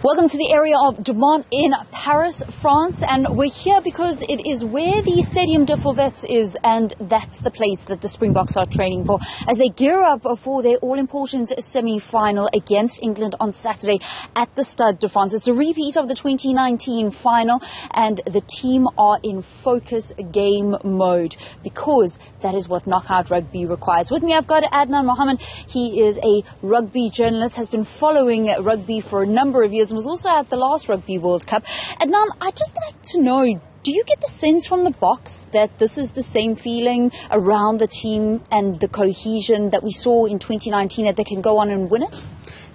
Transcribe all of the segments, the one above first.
Welcome to the area of Dumont in Paris, France, and we're here because it is where the Stadium de Fauvettes is, and that's the place that the Springboks are training for as they gear up for their all-important semi-final against England on Saturday at the Stade de France. It's a repeat of the 2019 final, and the team are in focus game mode because that is what knockout rugby requires. With me, I've got Adnan Mohammed. He is a rugby journalist, has been following rugby for a number of years, and was also at the last Rugby World Cup. Adnan, I'd just like to know, do you get the sense from the box that this is the same feeling around the team and the cohesion that we saw in 2019, that they can go on and win it?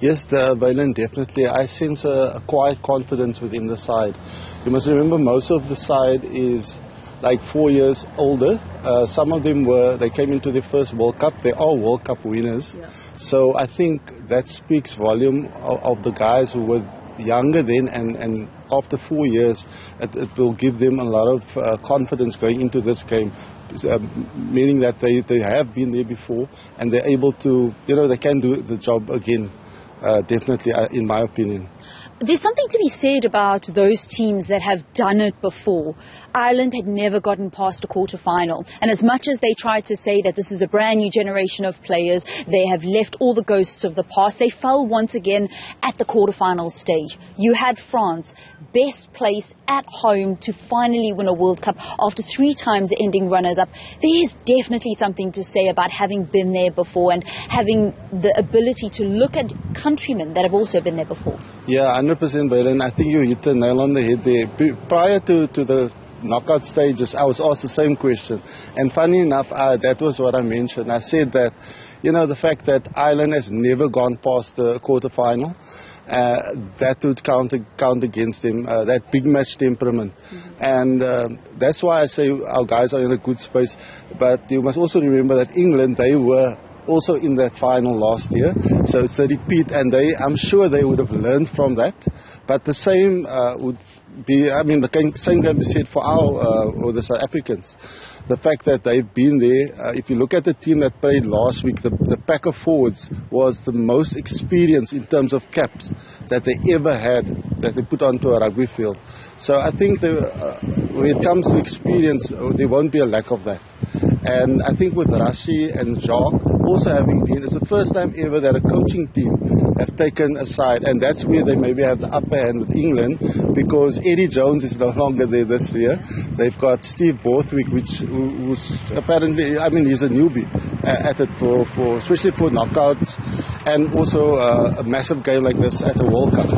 Yes, Vaylen, definitely. I sense a quiet confidence within the side. You must remember, most of the side is like 4 years older. Some of them they came into their first World Cup. They are World Cup winners. Yeah. So I think that speaks volume of the guys who were younger then, and after 4 years it will give them a lot of confidence going into this game, meaning that they have been there before and they're able to, they can do the job again, definitely, in my opinion. There's something to be said about those teams that have done it before. Ireland had never gotten past a quarter-final, and as much as they tried to say that this is a brand new generation of players, they have left all the ghosts of the past, they fell once again at the quarter-final stage. You had France, best place at home to finally win a World Cup after 3 times ending runners-up. There's definitely something to say about having been there before and having the ability to look at countrymen that have also been there before. Yeah, 100%, Vaylen. I think you hit the nail on the head there. Prior to the knockout stages, I was asked the same question. And funny enough, that was what I mentioned. I said that, the fact that Ireland has never gone past the quarterfinal, that would count against them, that big match temperament. Mm-hmm. And that's why I say our guys are in a good space. But you must also remember that England, they were also in that final last year, so it's a repeat, and I'm sure they would have learned from that. But the same would be, the same can be said for or the South Africans. The fact that they've been there, if you look at the team that played last week, the pack of forwards was the most experienced in terms of caps that they ever had, that they put onto a rugby field. So I think when it comes to experience, there won't be a lack of that. And I think with Rassie and Jacques also having been, it's the first time ever that a coaching team have taken a side, and that's where they maybe have the upper hand with England, because Eddie Jones is no longer there this year. They've got Steve Borthwick, who's apparently, he's a newbie at it for especially for knockouts, and also a massive game like this at a World Cup.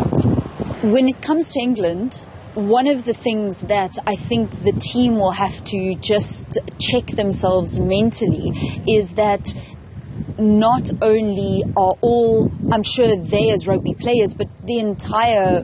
When it comes to England, one of the things that I think the team will have to just check themselves mentally is that not only are all, I'm sure they as rugby players, but the entire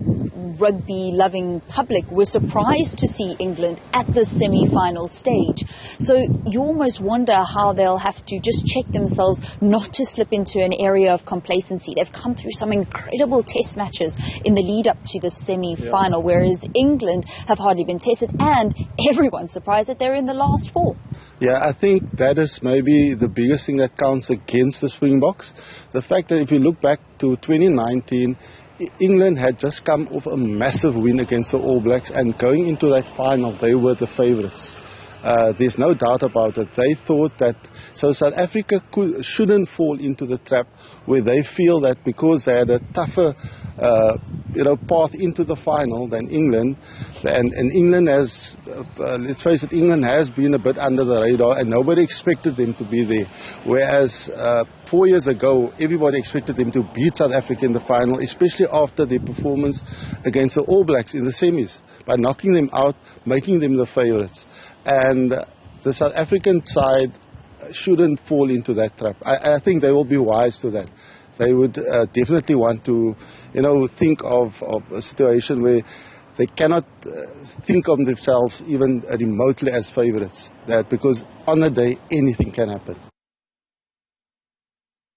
rugby-loving public were surprised to see England at the semi-final stage. So you almost wonder how they'll have to just check themselves not to slip into an area of complacency. They've come through some incredible test matches in the lead-up to the semi-final, whereas England have hardly been tested, and everyone's surprised that they're in the last 4. Yeah, I think that is maybe the biggest thing that counts against the Springboks. The fact that if you look back to 2019, England had just come off a massive win against the All Blacks, and going into that final, they were the favourites. There's no doubt about it. They thought that, so South Africa shouldn't fall into the trap where they feel that because they had a tougher path into the final than England, and England has, let's face it, England has been a bit under the radar and nobody expected them to be there. Whereas 4 years ago, everybody expected them to beat South Africa in the final, especially after their performance against the All Blacks in the semis, by knocking them out, making them the favourites. And the South African side shouldn't fall into that trap. I think they will be wise to that. They would definitely want to, think of a situation where they cannot think of themselves even remotely as favourites. Because on the day, anything can happen.